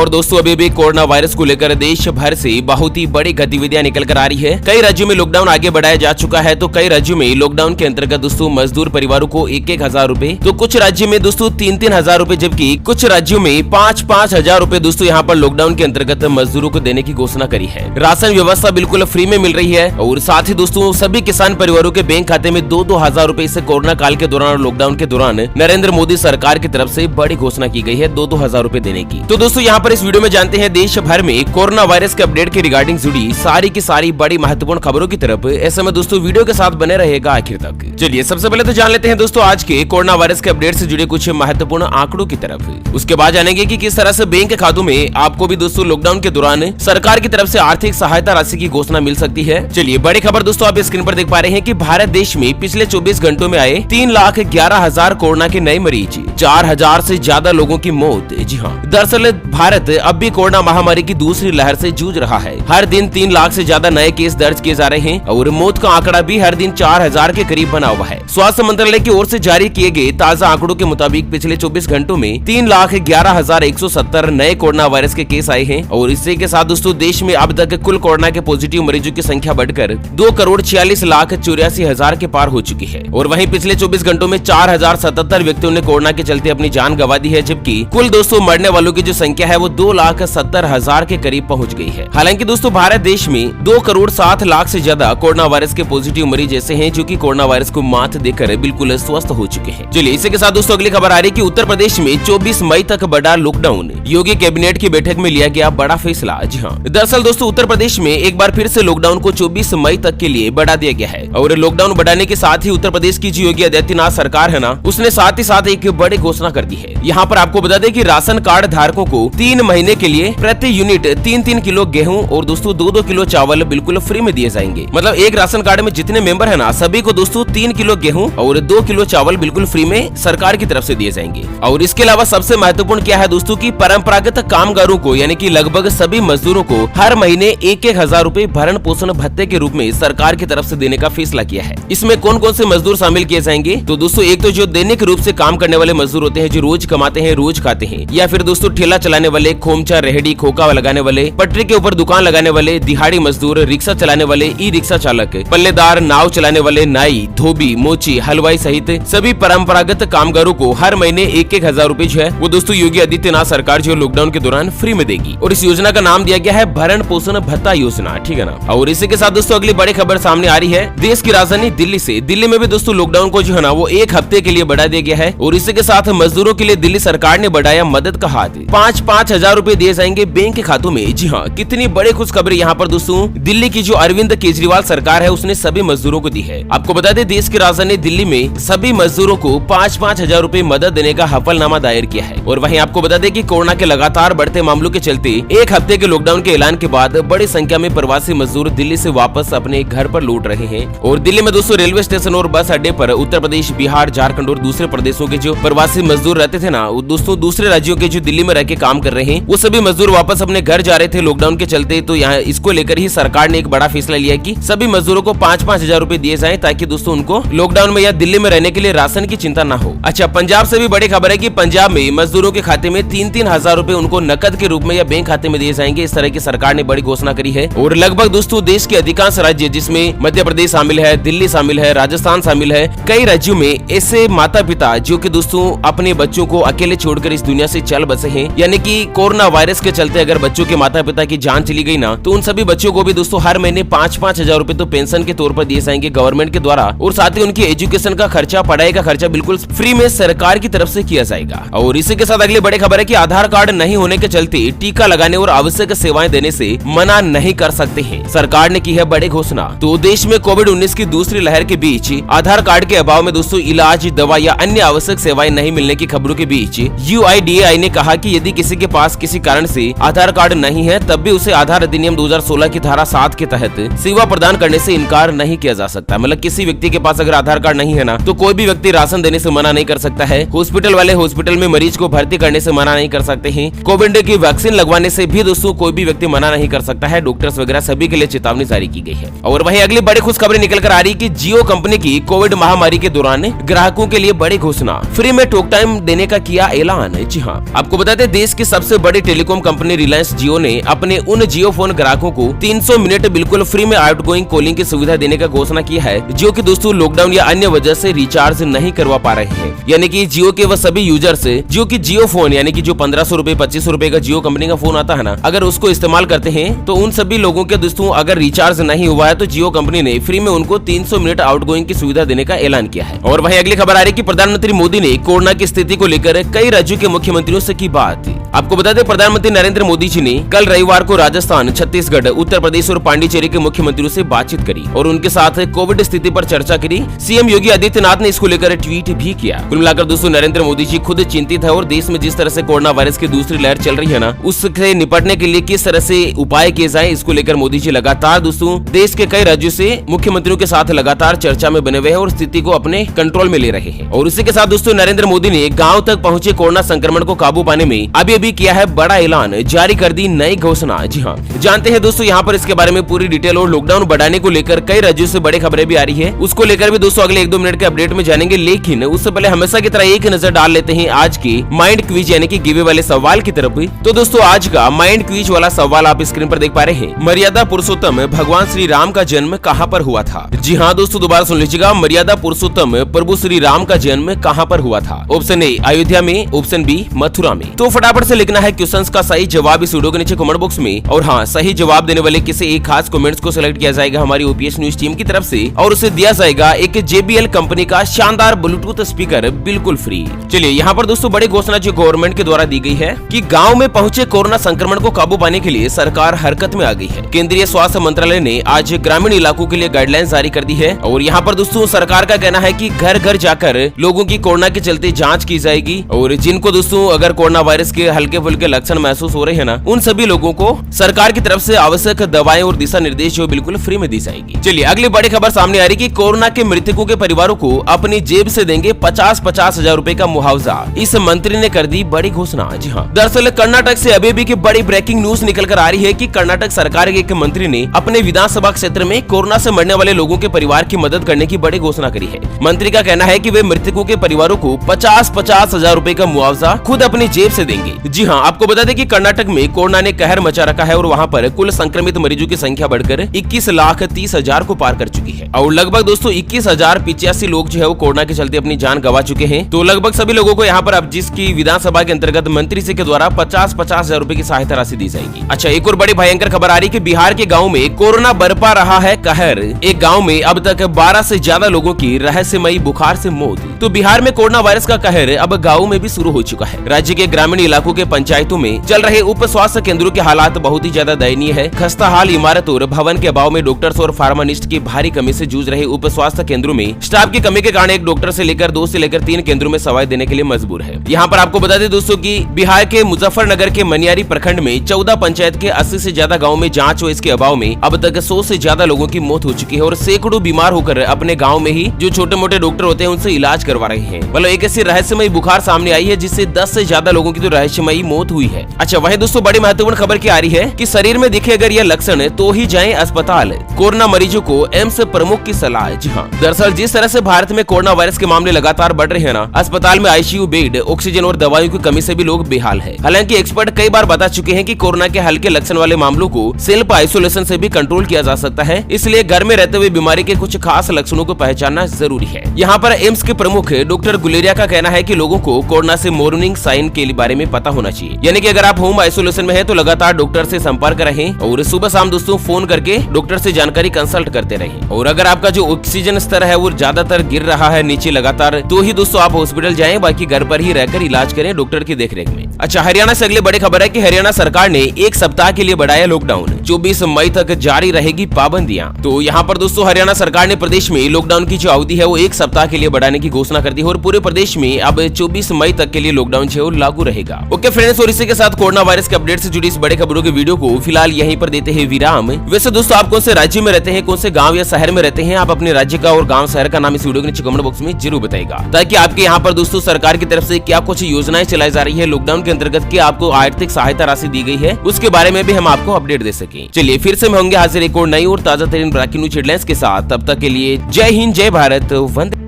और दोस्तों अभी भी कोरोना वायरस को लेकर देश भर से बहुत ही बड़ी गतिविधियां निकल कर आ रही है। कई राज्यों में लॉकडाउन आगे बढ़ाया जा चुका है, तो कई राज्यों में लॉकडाउन के अंतर्गत दोस्तों मजदूर परिवारों को 1,000 रूपए, तो कुछ राज्यों में दोस्तों 3,000 रूपए, जबकि कुछ राज्यों में 5,000 रूपए दोस्तों यहाँ पर लॉकडाउन के अंतर्गत मजदूरों को देने की घोषणा करी है। राशन व्यवस्था बिल्कुल फ्री में मिल रही है और साथ ही दोस्तों सभी किसान परिवारों के बैंक खाते में 2,000 रूपए इसे कोरोना काल के दौरान और लॉकडाउन के दौरान नरेंद्र मोदी सरकार की तरफ से बड़ी घोषणा की गई है 2,000 रूपए देने की। तो दोस्तों यहाँ पर इस वीडियो में जानते हैं देश भर में कोरोना वायरस के अपडेट के रिगार्डिंग जुड़ी सारी की सारी बड़ी महत्वपूर्ण खबरों की तरफ। ऐसे में दोस्तों वीडियो के साथ बने रहेगा आखिर तक। चलिए सबसे पहले तो जान लेते हैं दोस्तों आज के कोरोना वायरस के अपडेट से जुड़े कुछ महत्वपूर्ण आंकड़ों की तरफ। उसके बाद जानेंगे कि किस तरह से बैंक खातों में आपको भी दोस्तों लॉकडाउन के दौरान सरकार की तरफ से आर्थिक सहायता राशि की घोषणा मिल सकती है। चलिए बड़ी खबर दोस्तों आप स्क्रीन पर देख पा रहे हैं कि भारत देश में पिछले 24 घंटों में आए 3,11,000 कोरोना के नए मरीज, 4,000 से ज्यादा लोगों की मौत। जी हाँ, दरअसल भारत अब भी कोरोना महामारी की दूसरी लहर से जूझ रहा है। हर दिन 3 लाख से ज्यादा नए केस दर्ज किए जा रहे हैं और मौत का आंकड़ा भी हर दिन 4,000 के करीब बना हुआ है। स्वास्थ्य मंत्रालय की ओर से जारी किए गए ताजा आंकड़ों के मुताबिक पिछले 24 घंटों में 3,11,170 नए कोरोना वायरस के केस आए हैं और इससे के साथ दोस्तों देश में अब तक कुल कोरोना के पॉजिटिव मरीजों की संख्या बढ़कर 2,46,84,000 के पार हो चुकी है। और वहीं पिछले 24 घंटों में 4,077 व्यक्तियों ने कोरोना के चलते अपनी जान गंवा दी है, जबकि कुल दोस्तों मरने वालों की जो संख्या है वो 2,70,000 के करीब पहुंच गई है। हालांकि दोस्तों भारत देश में 2,07,00,000 से ज्यादा कोरोना वायरस के पॉजिटिव मरीज ऐसे हैं जो कि कोरोना वायरस को मात देकर बिल्कुल स्वस्थ हो चुके हैं। चलिए इसी के साथ दोस्तों अगली खबर आ रही है कि उत्तर प्रदेश में 24 मई तक बढ़ा लॉकडाउन, योगी कैबिनेट की बैठक में लिया गया बड़ा फैसला। जी हाँ, दरअसल दोस्तों उत्तर प्रदेश में एक बार फिर से लॉकडाउन को 24 मई तक के लिए बढ़ा दिया गया है और लॉकडाउन बढ़ाने के साथ ही उत्तर प्रदेश की जो योगी आदित्यनाथ सरकार है ना, उसने साथ ही साथ एक बड़ी घोषणा कर दी है। यहाँ पर आपको बता दें कि राशन कार्ड धारकों को 3 महीने के लिए प्रति यूनिट 3-3 किलो गेहूं और दोस्तों 2-2 किलो चावल बिल्कुल फ्री में दिए जाएंगे। मतलब एक राशन कार्ड में जितने मेंबर है ना, सभी को दोस्तों 3 किलो गेहूं और 2 किलो चावल बिल्कुल फ्री में सरकार की तरफ से दिए जाएंगे। और इसके अलावा सबसे महत्वपूर्ण क्या है दोस्तों की परंपरागत कामगारों को यानी कि लगभग सभी मजदूरों को हर महीने 1,000 रूपए भरण पोषण भत्ते के रूप में सरकार की तरफ से देने का फैसला किया है। इसमें कौन कौन से मजदूर शामिल किए जाएंगे? तो दोस्तों एक तो जो दैनिक रूप से काम करने वाले मजदूर होते हैं, जो रोज कमाते हैं रोज खाते हैं, या फिर दोस्तों ठेला चलाने वाले, खोमचा रेहड़ी खोखा लगाने वाले, पटरी के ऊपर दुकान लगाने वाले, दिहाड़ी मजदूर, रिक्शा चलाने वाले, ई रिक्शा चालक, पल्लेदार, नाव चलाने वाले, नाई, धोबी, मोची, हलवाई सहित सभी परंपरागत कामगारों को हर महीने 1,000 रूपए जो है वो दोस्तों योगी आदित्यनाथ सरकार जो लॉकडाउन के दौरान फ्री में देगी। और इस योजना का नाम दिया गया है भरण पोषण भत्ता योजना, ठीक है ना। और इसी के साथ दोस्तों अगली बड़ी खबर सामने आ रही है देश की राजधानी दिल्ली से। दिल्ली में भी दोस्तों लॉकडाउन को जो है ना वो 1 हफ्ते के लिए बढ़ा दिया गया है और इसी के साथ मजदूरों के लिए दिल्ली सरकार ने बढ़ाया मदद का हाथ। 5,000 रूपए दिए जाएंगे बैंक के खातों में। जी हाँ, कितनी बड़ी खुशखबरी यहाँ पर दोस्तों दिल्ली की जो अरविंद केजरीवाल सरकार है उसने सभी मजदूरों को दी है। आपको बता दें देश की राजधानी दिल्ली में सभी मजदूरों को 5,000 रूपए मदद देने का हलफनामा दायर किया है। और वहीं आपको बता दें कि कोरोना के लगातार बढ़ते मामलों के चलते 1 हफ्ते के लॉकडाउन के ऐलान के बाद बड़ी संख्या में प्रवासी मजदूर दिल्ली से वापस अपने घर पर लौट रहे हैं। और दिल्ली में दोस्तों रेलवे स्टेशन और बस अड्डे पर उत्तर प्रदेश, बिहार, झारखंड और दूसरे प्रदेशों के जो प्रवासी मजदूर रहते थे ना, दोस्तों दूसरे राज्यों के जो दिल्ली में रह के काम कर रहे हैं, वो सभी मजदूर वापस अपने घर जा रहे थे लॉकडाउन के चलते। तो यहाँ इसको लेकर ही सरकार ने एक बड़ा फैसला लिया कि सभी मजदूरों को 5,000 रूपए दिए जाएं ताकि दोस्तों उनको लॉकडाउन में या दिल्ली में रहने के लिए राशन की चिंता न हो। अच्छा, पंजाब से भी बड़ी खबर है कि पंजाब में मजदूरों के खाते में 3,000 रूपए उनको नकद के रूप में या बैंक खाते में दिए जाएंगे। इस तरह की सरकार ने बड़ी घोषणा करी है। और लगभग दोस्तों देश के अधिकांश राज्य जिसमें मध्य प्रदेश शामिल है, दिल्ली शामिल है, राजस्थान शामिल है, कई राज्यों में ऐसे माता पिता जो कि दोस्तों अपने बच्चों को अकेले छोड़कर इस दुनिया से चल बसे हैं, यानी कि कोरोना वायरस के चलते अगर बच्चों के माता पिता की जान चली गई ना, तो उन सभी बच्चों को भी दोस्तों हर महीने 5,000 रूपए तो पेंशन के तौर पर दिए जाएंगे गवर्नमेंट के द्वारा। और साथ ही उनकी एजुकेशन का खर्चा, पढ़ाई का खर्चा बिल्कुल फ्री में सरकार की तरफ से किया जाएगा। और इसी के साथ अगली बड़ी खबर है कि आधार कार्ड नहीं होने के चलते टीका लगाने और आवश्यक सेवाएं देने से मना नहीं कर सकते हैं। सरकार ने की है बड़ी घोषणा। तो देश में कोविड-19 की दूसरी लहर के बीच आधार कार्ड के अभाव में दोस्तों इलाज, दवा या अन्य आवश्यक सेवाएं नहीं मिलने की खबरों के बीच UIDAI ने कहा कि यदि किसी के पास किसी कारण से आधार कार्ड नहीं है तब भी उसे आधार अधिनियम 2016 की धारा 7 के तहत सेवा प्रदान करने से इनकार नहीं किया जा सकता। मतलब किसी व्यक्ति के पास अगर आधार कार्ड नहीं है ना, तो कोई भी व्यक्ति राशन देने से मना नहीं कर सकता है। हॉस्पिटल वाले हॉस्पिटल में मरीज को भर्ती करने से मना नहीं कर सकते हैं। कोविड की वैक्सीन लगवाने से भी दोस्तों कोई भी व्यक्ति मना नहीं कर सकता है। डॉक्टर्स वगैरह सभी के लिए चेतावनी जारी की गई है। और वहीं अगली बड़ी खुशखबरी निकल कर आ रही कि जियो कंपनी की कोविड महामारी के दौरान ग्राहकों के लिए बड़ी घोषणा, फ्री में टॉक टाइम देने का किया ऐलान। जी हाँ, आपको बता दें देश की सबसे सबसे बड़ी टेलीकॉम कंपनी रिलायंस जियो ने अपने उन जियो फोन ग्राहकों को 300 मिनट बिल्कुल फ्री में आउटगोइंग कॉलिंग की सुविधा देने का घोषणा किया है, जो कि दोस्तों लॉकडाउन या अन्य वजह से रिचार्ज नहीं करवा पा रहे हैं। यानी कि जियो के वह सभी यूजर्स जो कि जियो फोन यानी कि जो 1500 रुपए 2500 रुपए का जियो कंपनी का फोन आता है ना, अगर उसको इस्तेमाल करते हैं तो उन सभी लोगों के दोस्तों अगर रिचार्ज नहीं हुआ है तो जियो कंपनी ने फ्री में उनको 300 मिनट आउटगोइंग की सुविधा देने का ऐलान किया है। और वहीं अगली खबर आ रही है कि प्रधानमंत्री मोदी ने कोरोना की स्थिति को लेकर कई राज्यों के मुख्यमंत्रियों से की बात। आपको बता दें, प्रधानमंत्री नरेंद्र मोदी जी ने कल रविवार को राजस्थान, छत्तीसगढ़, उत्तर प्रदेश और पांडिचेरी के मुख्यमंत्रियों से बातचीत करी और उनके साथ कोविड स्थिति पर चर्चा करी। सीएम योगी आदित्यनाथ ने इसको लेकर ट्वीट भी किया। कुल मिलाकर दोस्तों नरेंद्र मोदी जी खुद चिंतित है और देश में जिस तरह से कोरोना वायरस की दूसरी लहर चल रही है ना, उससे निपटने के लिए किस तरह से उपाय किए जाए, इसको लेकर मोदी जी लगातार दोस्तों देश के कई राज्यों से मुख्यमंत्रियों के साथ लगातार चर्चा में बने हुए हैं और स्थिति को अपने कंट्रोल में ले रहे हैं। और इसी के साथ दोस्तों नरेंद्र मोदी ने गाँव तक पहुंचे कोरोना संक्रमण को काबू पाने में अभी किया है बड़ा ऐलान, जारी कर दी नई घोषणा। जी हाँ, जानते हैं दोस्तों यहाँ पर इसके बारे में पूरी डिटेल। और लॉकडाउन बढ़ाने को लेकर कई राज्यों से बड़ी खबरें भी आ रही है, उसको लेकर भी दोस्तों अगले 1-2 मिनट के अपडेट में जानेंगे। लेकिन उससे पहले हमेशा की तरह एक नजर डाल लेते हैं आज के माइंड क्विज यानी कि गिवे वाले सवाल की तरफ। तो दोस्तों आज का माइंड क्विज वाला सवाल आप स्क्रीन पर देख पा रहे हैं। मर्यादा पुरुषोत्तम भगवान श्री राम का जन्म कहाँ पर हुआ था? जी हाँ दोस्तों, दोबारा सुन लीजिएगा, मर्यादा पुरुषोत्तम प्रभु श्री राम का जन्म कहाँ पर हुआ था? ऑप्शन ए अयोध्या में, ऑप्शन बी मथुरा में। तो फटाफट से लिखना है क्वेश्चंस का सही जवाब इस वीडियो के नीचे कमेंट बॉक्स में। और हाँ, सही जवाब देने वाले किसी एक खास कमेंट्स को सिलेक्ट किया जाएगा हमारी ओपीएस न्यूज टीम की तरफ से और उसे दिया जाएगा एक JBL कंपनी का शानदार ब्लूटूथ स्पीकर बिल्कुल फ्री। चलिए यहाँ पर दोस्तों बड़ी घोषणा जो गवर्नमेंट के द्वारा दी गई है कि गाँव में पहुँचे कोरोना संक्रमण को काबू पाने के लिए सरकार हरकत में आ गई है। केंद्रीय स्वास्थ्य मंत्रालय ने आज ग्रामीण इलाकों के लिए गाइडलाइंस जारी कर दी है। और यहाँ पर दोस्तों सरकार का कहना है कि घर घर जाकर लोगों की कोरोना के चलते जाँच की जाएगी और जिनको दोस्तों अगर कोरोना वायरस के हल्के फुल्के लक्षण महसूस हो रहे हैं ना, उन सभी लोगों को सरकार की तरफ से आवश्यक दवाएं और दिशा निर्देश जो बिल्कुल फ्री में दी जाएगी। चलिए अगली बड़ी खबर सामने आ रही कि कोरोना के मृतकों के परिवारों को अपनी जेब से देंगे 50-50 हजार रुपए का मुआवजा। इस मंत्री ने कर दी बड़ी घोषणा। जी हाँ, दरअसल कर्नाटक से अभी की बड़ी ब्रेकिंग न्यूज निकल कर आ रही है कि कर्नाटक सरकार के एक मंत्री ने अपने विधानसभा क्षेत्र में कोरोना से मरने वाले लोगों के परिवार की मदद करने की बड़ी घोषणा करी है। मंत्री का कहना है कि वे मृतकों के परिवारों को 50-50 हजार रुपए का मुआवजा खुद अपनी जेब से देंगे। जी हाँ, आपको बता दें कि कर्नाटक में कोरोना ने कहर मचा रखा है और वहाँ पर कुल संक्रमित मरीजों की संख्या बढ़कर 21,30,000 को पार कर चुकी है और लगभग दोस्तों 21,085 लोग जो है वो कोरोना के चलते अपनी जान गंवा चुके हैं। तो लगभग सभी लोगों को यहाँ पर अब जिसकी विधानसभा के अंतर्गत मंत्री जी के द्वारा 50-50 हजार रुपए की सहायता राशि दी जाएगी। अच्छा, एक और बड़ी भयंकर खबर आ रही है कि बिहार के गाँव में कोरोना बरपा रहा है कहर। एक गाँव में अब तक 12 से ज्यादा लोगों की रहस्यमयी बुखार से मौत। तो बिहार में कोरोना वायरस का कहर अब गाँव में भी शुरू हो चुका है। राज्य के ग्रामीण इलाकों के पंचायतों में चल रहे उप स्वास्थ्य केंद्रों के हालात बहुत ही ज्यादा दयनीय है। खस्ता हाल इमारत और भवन के अभाव में डॉक्टर्स और फार्मासिस्ट की भारी कमी से जूझ रहे उप स्वास्थ्य केंद्रों में स्टाफ की कमी के कारण एक डॉक्टर से लेकर 2 से लेकर 3 केंद्रों में सेवाएं देने के लिए मजबूर है। यहाँ पर आपको बता दें दोस्तों कि बिहार के मुजफ्फरनगर के मनियारी प्रखंड में 14 पंचायत के 80 से ज्यादा गाँव में जाँच हो इसके अभाव में अब तक 100 से ज्यादा लोगों की मौत हो चुकी है और सैकड़ों बीमार होकर अपने गाँव में ही जो छोटे मोटे डॉक्टर होते हैं उनसे इलाज करवा रहे हैं। मतलब एक ऐसी रहस्यमयी बुखार सामने आई है जिससे 10 से ज्यादा लोगों की तो रहस्यमयी मौत हुई है। अच्छा, वहीं दोस्तों बड़ी महत्वपूर्ण खबर क्या आ रही है कि शरीर में दिखे अगर यह लक्षण तो ही जाएं अस्पताल। कोरोना मरीजों को एम्स प्रमुख की सलाह। जी हाँ, दरअसल जिस तरह से भारत में कोरोना वायरस के मामले लगातार बढ़ रहे हैं ना, अस्पताल में आईसीयू बेड, ऑक्सीजन और दवाइयों की कमी से भी लोग बेहाल है। हालांकि एक्सपर्ट कई बार बता चुके हैं कि कोरोना के हल्के लक्षण वाले मामलों को सेल्फ आइसोलेशन से भी कंट्रोल किया जा सकता है, इसलिए घर में रहते हुए बीमारी के कुछ खास लक्षणों को पहचानना जरूरी है। यहाँ पर एम्स के प्रमुख डॉक्टर गुलेरिया का कहना है कि लोगों को कोरोना से मॉर्निंग साइन के बारे में पता होना चाहिए। यानी कि अगर आप होम आइसोलेशन में है तो लगातार डॉक्टर से संपर्क रहें और सुबह शाम दोस्तों फोन करके डॉक्टर से जानकारी कंसल्ट करते रहें। और अगर आपका जो ऑक्सीजन स्तर है वो ज्यादातर गिर रहा है नीचे लगातार, तो ही दोस्तों आप हॉस्पिटल जाएं, बाकी घर पर ही रहकर इलाज करें डॉक्टर की देखरेख में। अच्छा, हरियाणा से अगली बड़ी खबर है कि हरियाणा सरकार ने 1 सप्ताह के लिए बढ़ाया लॉकडाउन, 24 मई तक जारी रहेगी पाबंदियां। तो यहाँ पर दोस्तों हरियाणा सरकार ने प्रदेश में लॉकडाउन की जो अवधि है वो 1 सप्ताह के लिए बढ़ाने की घोषणा कर दी है और पूरे प्रदेश में अब 24 मई तक के लिए लॉकडाउन जो लागू रहेगा। ओके फ्रेंड्स, और इसी के साथ कोरोना वायरस के अपडेट से जुड़ी इस बड़े खबरों की वीडियो को फिलहाल यहीं पर देते हैं विराम। वैसे दोस्तों आप कौन से राज्य में रहते हैं, कौन से गांव या शहर में रहते हैं, आप अपने राज्य का और गांव शहर का नाम इस वीडियो के नीचे कमेंट बॉक्स में जरूर बताइएगा, ताकि आपके यहाँ पर दोस्तों सरकार की तरफ से क्या कुछ योजनाएं चलाई जा रही है लॉकडाउन के अंतर्गत, क्या आपको आर्थिक सहायता राशि दी गई है, उसके बारे में भी हम आपको अपडेट दे सके। चलिए फिर से हम होंगे हाजिर एक और नई और ताजा तरीन ब्रेकिंग न्यूज हेडलाइंस के साथ। तब तक के लिए जय हिंद, जय भारत, वंदे।